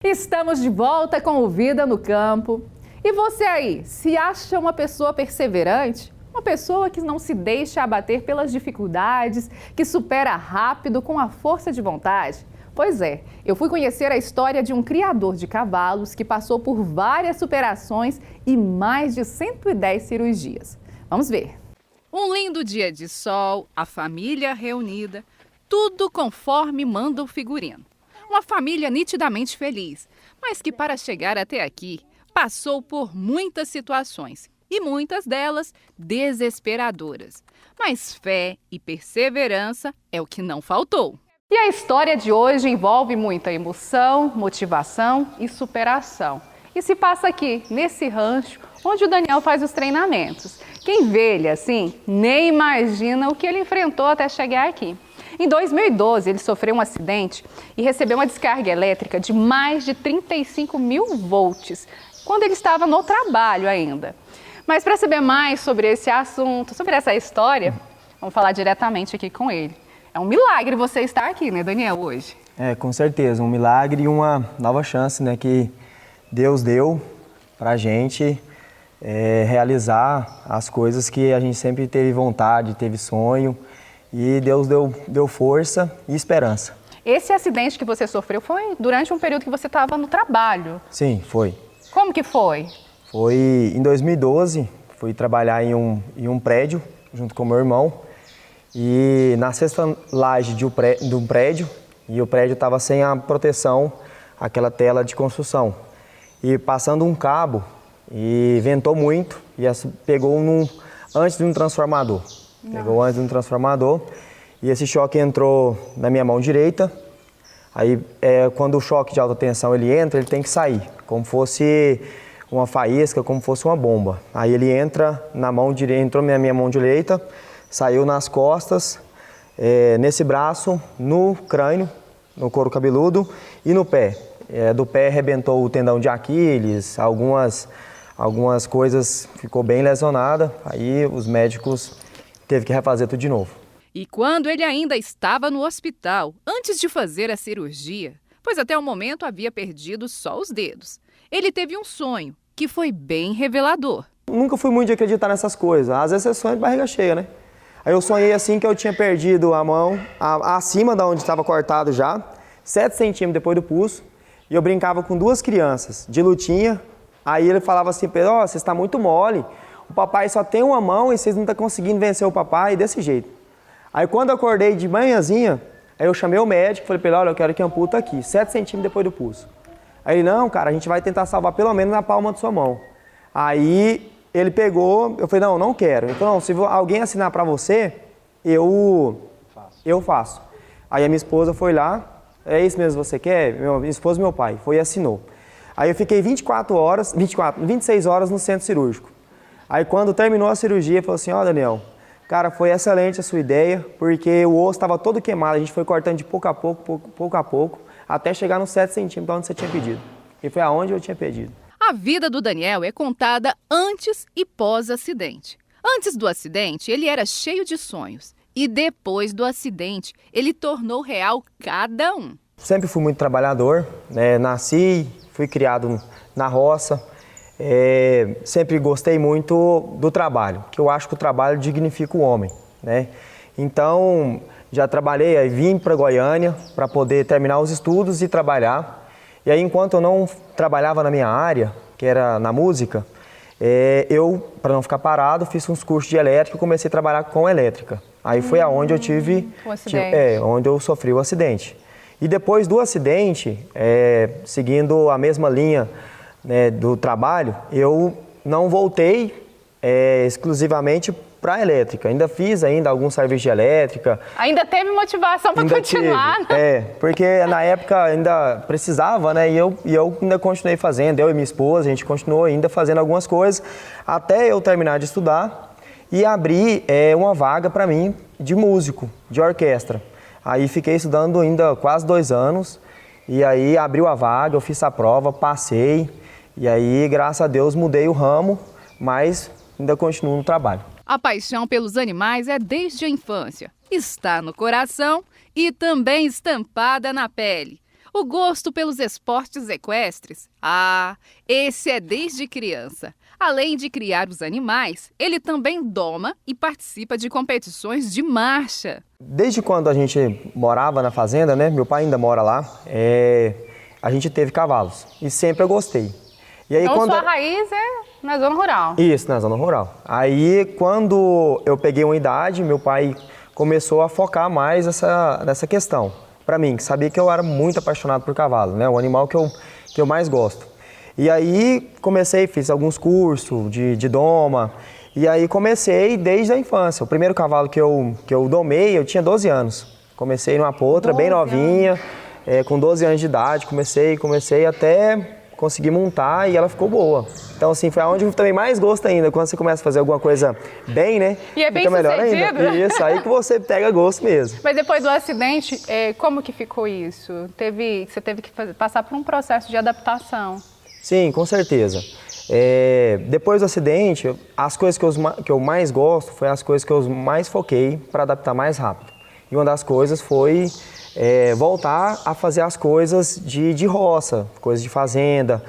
Estamos de volta com o Vida no Campo. E você aí, se acha uma pessoa perseverante? Uma pessoa que não se deixa abater pelas dificuldades, que supera rápido com a força de vontade? Pois é, eu fui conhecer a história de um criador de cavalos que passou por várias superações e mais de 110 cirurgias. Vamos ver. Um lindo dia de sol, a família reunida, tudo conforme manda o figurino. Uma família nitidamente feliz, mas que para chegar até aqui passou por muitas situações e muitas delas desesperadoras. Mas fé e perseverança é o que não faltou. E a história de hoje envolve muita emoção, motivação e superação. E se passa aqui, nesse rancho, onde o Daniel faz os treinamentos. Quem vê ele assim, nem imagina o que ele enfrentou até chegar aqui. Em 2012, ele sofreu um acidente e recebeu uma descarga elétrica de mais de 35 mil volts, quando ele estava no trabalho ainda. Mas para saber mais sobre esse assunto, sobre essa história, vamos falar diretamente aqui com ele. É um milagre você estar aqui, né, Daniel, hoje? É, com certeza, um milagre e uma nova chance, né, que Deus deu para a gente realizar as coisas que a gente sempre teve vontade, teve sonho. E Deus deu força e esperança. Esse acidente que você sofreu foi durante um período que você estava no trabalho? Sim, foi. Como que foi? Foi em 2012, fui trabalhar em um prédio, junto com meu irmão. E na sexta laje de um prédio, e o prédio estava sem a proteção, aquela tela de construção. E passando um cabo, e ventou muito, e pegou antes de um transformador. Pegou antes de um transformador e esse choque entrou na minha mão direita. Aí, quando o choque de alta tensão ele entra, ele tem que sair, como fosse uma faísca, como fosse uma bomba. Aí ele entra na mão direita, entrou na minha mão direita, saiu nas costas, nesse braço, no crânio, no couro cabeludo e no pé. Do pé arrebentou o tendão de Aquiles, algumas coisas ficou bem lesionada. Aí os médicos teve que refazer tudo de novo. E quando ele ainda estava no hospital, antes de fazer a cirurgia, pois até o momento havia perdido só os dedos, ele teve um sonho que foi bem revelador. Nunca fui muito de acreditar nessas coisas, às vezes você sonha de barriga cheia, né? Aí eu sonhei assim que eu tinha perdido a mão, acima de onde estava cortado já, 7 centímetros depois do pulso, e eu brincava com 2 crianças de lutinha. Aí ele falava assim, Pedro, você está muito mole. O papai só tem uma mão e vocês não estão conseguindo vencer o papai desse jeito. Aí quando eu acordei de manhãzinha, aí eu chamei o médico e falei para ele, olha, eu quero que amputa aqui, 7 centímetros depois do pulso. Aí ele, não, cara, a gente vai tentar salvar pelo menos na palma de sua mão. Aí ele pegou, eu falei, não quero. Ele falou, não, se alguém assinar para você, eu faço. Aí a minha esposa foi lá, é isso mesmo que você quer? Minha esposa e meu pai, foi e assinou. Aí eu fiquei 26 horas no centro cirúrgico. Aí quando terminou a cirurgia, ele falou assim, ó Daniel, cara, foi excelente a sua ideia, porque o osso estava todo queimado, a gente foi cortando de pouco a pouco, até chegar nos 7 centímetros onde você tinha pedido. E foi aonde eu tinha pedido. A vida do Daniel é contada antes e pós-acidente. Antes do acidente, ele era cheio de sonhos. E depois do acidente, ele tornou real cada um. Sempre fui muito trabalhador, né? Nasci, fui criado na roça. Sempre gostei muito do trabalho, que eu acho que o trabalho dignifica o homem, né? Então, já trabalhei, aí vim para Goiânia para poder terminar os estudos e trabalhar. E aí, enquanto eu não trabalhava na minha área, que era na música, eu, para não ficar parado, fiz uns cursos de elétrica e comecei a trabalhar com elétrica. Aí foi aonde eu tive, onde eu sofri o acidente. E depois do acidente, seguindo a mesma linha, né, do trabalho, eu não voltei exclusivamente para a elétrica. Ainda fiz algum serviço de elétrica. Ainda teve motivação para continuar, né? Porque na época ainda precisava, né? E eu ainda continuei fazendo, eu e minha esposa, a gente continuou ainda fazendo algumas coisas, até eu terminar de estudar e abrir uma vaga para mim de músico, de orquestra. Aí fiquei estudando ainda quase 2 anos, e aí abriu a vaga, eu fiz a prova, passei. E aí, graças a Deus, mudei o ramo, mas ainda continuo no trabalho. A paixão pelos animais é desde a infância. Está no coração e também estampada na pele. O gosto pelos esportes equestres? Esse é desde criança. Além de criar os animais, ele também doma e participa de competições de marcha. Desde quando a gente morava na fazenda, né? Meu pai ainda mora lá, a gente teve cavalos e sempre eu gostei. E aí, então sua raiz é na zona rural? Isso, na zona rural. Aí quando eu peguei uma idade, meu pai começou a focar mais nessa questão. Para mim, que sabia que eu era muito apaixonado por cavalo, né? O animal que eu mais gosto. E aí fiz alguns cursos de doma, e aí comecei desde a infância. O primeiro cavalo que eu domei, eu tinha 12 anos. Comecei numa potra bem novinha, com 12 anos de idade, comecei até conseguir montar e ela ficou boa. Então assim, foi onde eu também mais gosto ainda, quando você começa a fazer alguma coisa bem, né? E é bem fica melhor sucedido. ainda. Isso, aí que você pega gosto mesmo. Mas depois do acidente, como que ficou isso? Você teve que passar por um processo de adaptação. Sim, com certeza. Depois do acidente, as coisas que eu mais gosto foi as coisas que eu mais foquei para adaptar mais rápido. E uma das coisas foi voltar a fazer as coisas de roça, coisas de fazenda,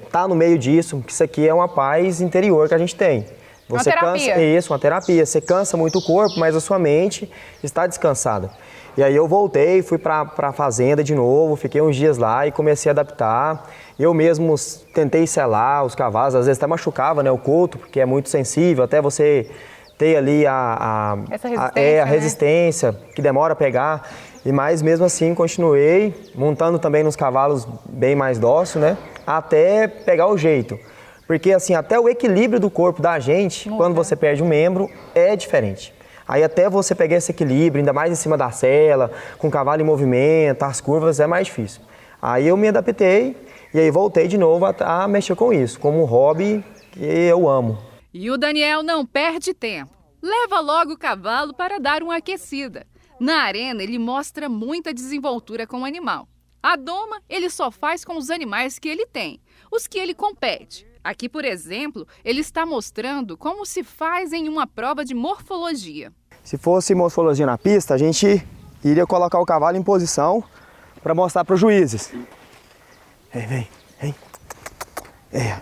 tá no meio disso, que isso aqui é uma paz interior que a gente tem. Você uma terapia. Uma terapia. Você cansa muito o corpo, mas a sua mente está descansada. E aí eu voltei, fui para a fazenda de novo, fiquei uns dias lá e comecei a adaptar. Eu mesmo tentei selar os cavalos, às vezes até machucava, né, o couro, porque é muito sensível, até você ter ali a resistência, que demora a pegar. Mas mesmo assim continuei montando também nos cavalos bem mais dócil, né, até pegar o jeito. Porque assim, até o equilíbrio do corpo da gente, quando você perde um membro, é diferente. Aí até você pegar esse equilíbrio, ainda mais em cima da sela, com o cavalo em movimento, as curvas, é mais difícil. Aí eu me adaptei e aí voltei de novo a mexer com isso, como um hobby que eu amo. E o Daniel não perde tempo. Leva logo o cavalo para dar uma aquecida. Na arena, ele mostra muita desenvoltura com o animal. A doma, ele só faz com os animais que ele tem, os que ele compete. Aqui, por exemplo, ele está mostrando como se faz em uma prova de morfologia. Se fosse morfologia na pista, a gente iria colocar o cavalo em posição para mostrar para os juízes. Vem.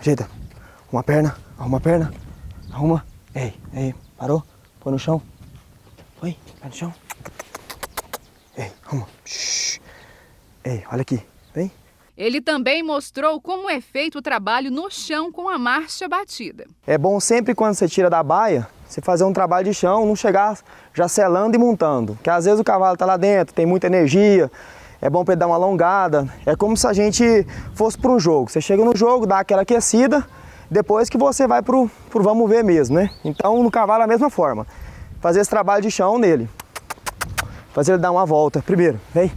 Ajeita. Uma perna, arruma. Parou, põe no chão. Põe no chão. Arruma. Olha aqui, vem. Ele também mostrou como é feito o trabalho no chão com a marcha batida. É bom sempre quando você tira da baia, você fazer um trabalho de chão, não chegar já selando e montando. Porque às vezes o cavalo está lá dentro, tem muita energia, é bom para ele dar uma alongada. É como se a gente fosse para um jogo. Você chega no jogo, dá aquela aquecida, depois que você vai pro vamos ver mesmo, né? Então no cavalo é a mesma forma. Fazer esse trabalho de chão nele. Fazer ele dar uma volta. Primeiro, vem.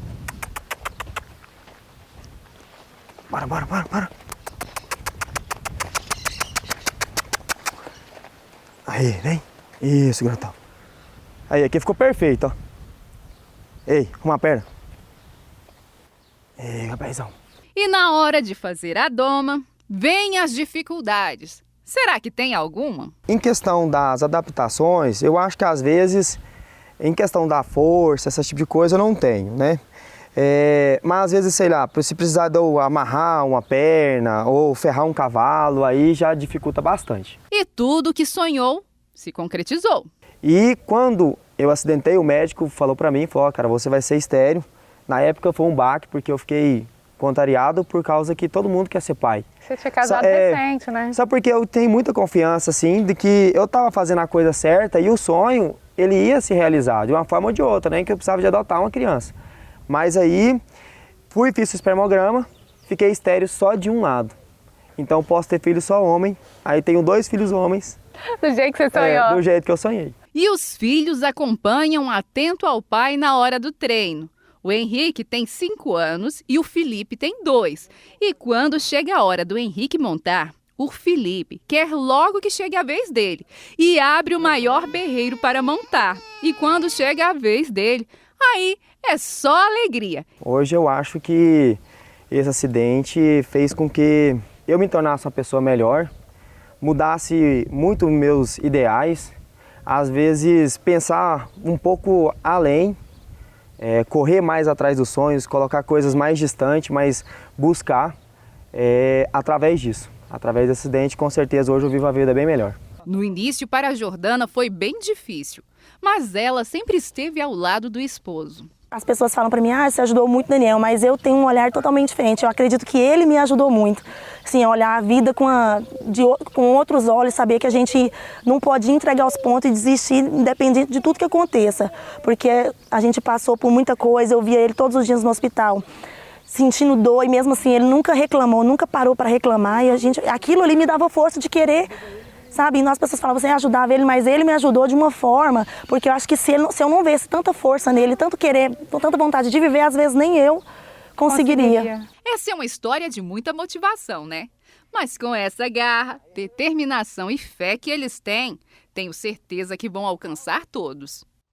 Bora. Aí, vem. Isso, garotão. Aí, aqui ficou perfeito, ó. Arruma a perna. Rapazão. E na hora de fazer a doma, vêm as dificuldades. Será que tem alguma? Em questão das adaptações, eu acho que às vezes, em questão da força, esse tipo de coisa, eu não tenho, né? Mas às vezes, sei lá, se precisar de eu amarrar uma perna ou ferrar um cavalo, aí já dificulta bastante. E tudo que sonhou se concretizou. E quando eu acidentei, o médico falou pra mim, falou, cara, você vai ser estéril. Na época foi um baque, porque eu fiquei contrariado por causa que todo mundo quer ser pai. Você tinha casado recente, né? Só porque eu tenho muita confiança, assim, de que eu tava fazendo a coisa certa e o sonho, ele ia se realizar de uma forma ou de outra, né? Que eu precisava de adotar uma criança. Mas aí, fiz o espermograma, fiquei estéril só de um lado. Então posso ter filho só homem, aí tenho 2 filhos homens. Do jeito que você sonhou. Do jeito que eu sonhei. E os filhos acompanham atento ao pai na hora do treino. O Henrique tem 5 anos e o Felipe tem 2. E quando chega a hora do Henrique montar, o Felipe quer logo que chegue a vez dele e abre o maior berreiro para montar. E quando chega a vez dele, aí é só alegria. Hoje eu acho que esse acidente fez com que eu me tornasse uma pessoa melhor, mudasse muito meus ideais, às vezes pensar um pouco além correr mais atrás dos sonhos, colocar coisas mais distantes, mas buscar através disso. Através desse acidente, com certeza, hoje eu vivo a vida bem melhor. No início, para a Jordana, foi bem difícil, mas ela sempre esteve ao lado do esposo. As pessoas falam para mim, você ajudou muito, Daniel, mas eu tenho um olhar totalmente diferente. Eu acredito que ele me ajudou muito. Assim, olhar a vida com outros olhos, saber que a gente não pode entregar os pontos e desistir independente de tudo que aconteça. Porque a gente passou por muita coisa, eu via ele todos os dias no hospital, sentindo dor, e mesmo assim ele nunca reclamou, nunca parou para reclamar. E aquilo ali me dava força de querer, sabe? E nós pessoas falavam, você ajudava ele, mas ele me ajudou de uma forma, porque eu acho que se eu não visse tanta força nele, tanto querer, tanta vontade de viver, às vezes nem eu conseguiria. Essa é uma história de muita motivação, né? Mas com essa garra, determinação e fé que eles têm, tenho certeza que vão alcançar todos.